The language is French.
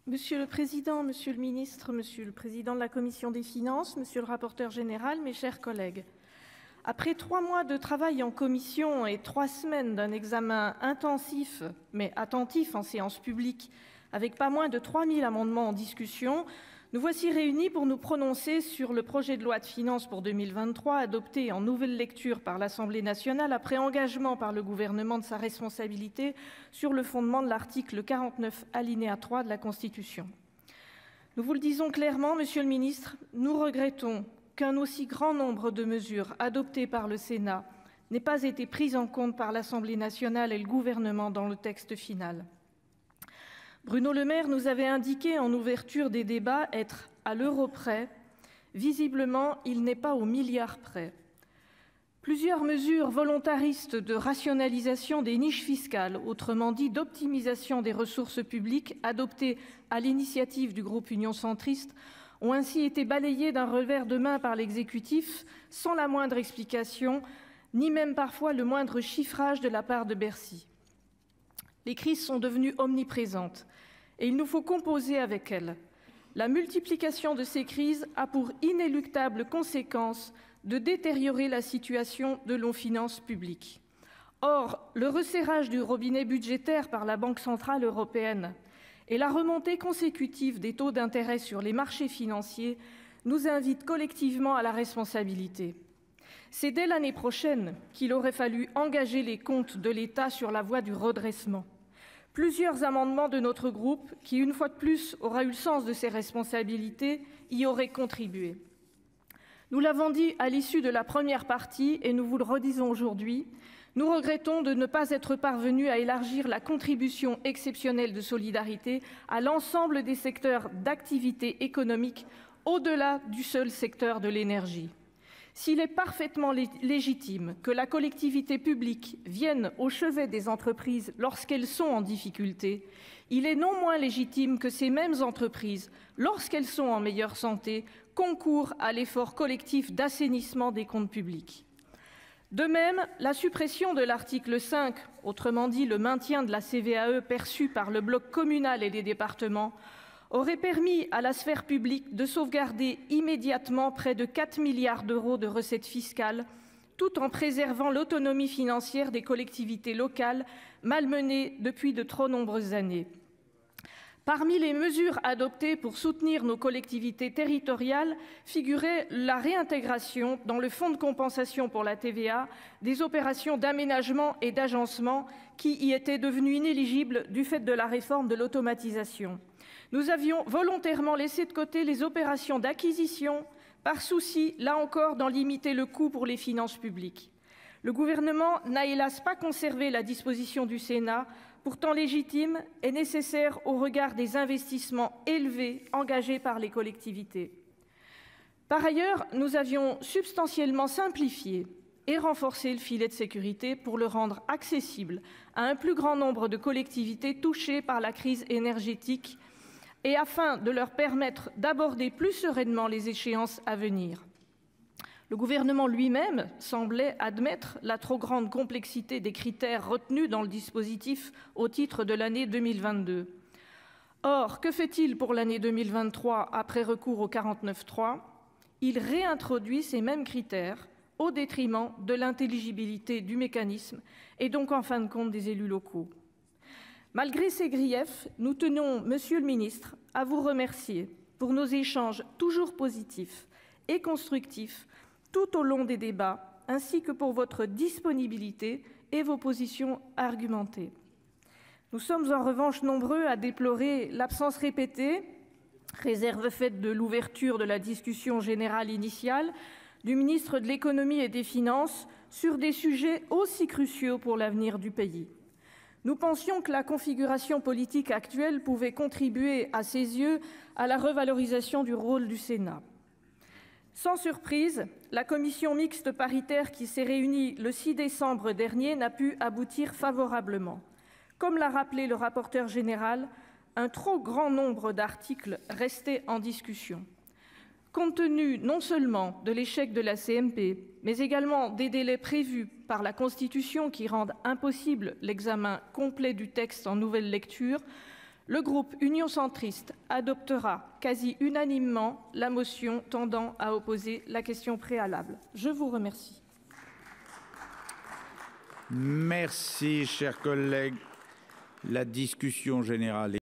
Monsieur le Président, Monsieur le Ministre, Monsieur le Président de la Commission des Finances, Monsieur le rapporteur général, mes chers collègues. Après 3 mois de travail en commission et 3 semaines d'un examen intensif mais attentif en séance publique, avec pas moins de 3000 amendements en discussion, nous voici réunis pour nous prononcer sur le projet de loi de finances pour 2023 adopté en nouvelle lecture par l'Assemblée nationale après engagement par le gouvernement de sa responsabilité sur le fondement de l'article 49 alinéa 3 de la Constitution. Nous vous le disons clairement, Monsieur le Ministre, nous regrettons qu'un aussi grand nombre de mesures adoptées par le Sénat n'aient pas été prises en compte par l'Assemblée nationale et le gouvernement dans le texte final. Bruno Le Maire nous avait indiqué en ouverture des débats être à l'euro près. Visiblement, il n'est pas au milliard près. Plusieurs mesures volontaristes de rationalisation des niches fiscales, autrement dit d'optimisation des ressources publiques, adoptées à l'initiative du groupe Union centriste, ont ainsi été balayées d'un revers de main par l'exécutif, sans la moindre explication, ni même parfois le moindre chiffrage de la part de Bercy. Les crises sont devenues omniprésentes et il nous faut composer avec elles. La multiplication de ces crises a pour inéluctable conséquence de détériorer la situation de nos finances publiques. Or, le resserrage du robinet budgétaire par la Banque centrale européenne et la remontée consécutive des taux d'intérêt sur les marchés financiers nous invitent collectivement à la responsabilité. C'est dès l'année prochaine qu'il aurait fallu engager les comptes de l'État sur la voie du redressement. Plusieurs amendements de notre groupe, qui une fois de plus aura eu le sens de ses responsabilités, y auraient contribué. Nous l'avons dit à l'issue de la première partie et nous vous le redisons aujourd'hui, nous regrettons de ne pas être parvenus à élargir la contribution exceptionnelle de solidarité à l'ensemble des secteurs d'activité économique au-delà du seul secteur de l'énergie. S'il est parfaitement légitime que la collectivité publique vienne au chevet des entreprises lorsqu'elles sont en difficulté, il est non moins légitime que ces mêmes entreprises, lorsqu'elles sont en meilleure santé, concourent à l'effort collectif d'assainissement des comptes publics. De même, la suppression de l'article 5, autrement dit le maintien de la CVAE perçue par le bloc communal et les départements, aurait permis à la sphère publique de sauvegarder immédiatement près de 4 milliards d'euros de recettes fiscales, tout en préservant l'autonomie financière des collectivités locales, malmenées depuis de trop nombreuses années. Parmi les mesures adoptées pour soutenir nos collectivités territoriales figurait la réintégration dans le fonds de compensation pour la TVA des opérations d'aménagement et d'agencement qui y étaient devenues inéligibles du fait de la réforme de l'automatisation. Nous avions volontairement laissé de côté les opérations d'acquisition, par souci, là encore, d'en limiter le coût pour les finances publiques. Le gouvernement n'a hélas pas conservé la disposition du Sénat, pourtant légitime et nécessaire au regard des investissements élevés engagés par les collectivités. Par ailleurs, nous avions substantiellement simplifié et renforcé le filet de sécurité pour le rendre accessible à un plus grand nombre de collectivités touchées par la crise énergétique et afin de leur permettre d'aborder plus sereinement les échéances à venir. Le gouvernement lui-même semblait admettre la trop grande complexité des critères retenus dans le dispositif au titre de l'année 2022. Or, que fait-il pour l'année 2023 après recours au 49.3 ? Il réintroduit ces mêmes critères au détriment de l'intelligibilité du mécanisme et donc en fin de compte des élus locaux. Malgré ces griefs, nous tenons, Monsieur le Ministre, à vous remercier pour nos échanges toujours positifs et constructifs tout au long des débats, ainsi que pour votre disponibilité et vos positions argumentées. Nous sommes en revanche nombreux à déplorer l'absence répétée, réserve faite de l'ouverture de la discussion générale initiale, du ministre de l'Économie et des Finances sur des sujets aussi cruciaux pour l'avenir du pays. Nous pensions que la configuration politique actuelle pouvait contribuer, à ses yeux, à la revalorisation du rôle du Sénat. Sans surprise, la commission mixte paritaire qui s'est réunie le 6 décembre dernier n'a pu aboutir favorablement. Comme l'a rappelé le rapporteur général, un trop grand nombre d'articles restaient en discussion. Compte tenu non seulement de l'échec de la CMP, mais également des délais prévus par la Constitution qui rendent impossible l'examen complet du texte en nouvelle lecture, le groupe Union centriste adoptera quasi unanimement la motion tendant à opposer la question préalable. Je vous remercie. Merci, chers collègues. La discussion générale est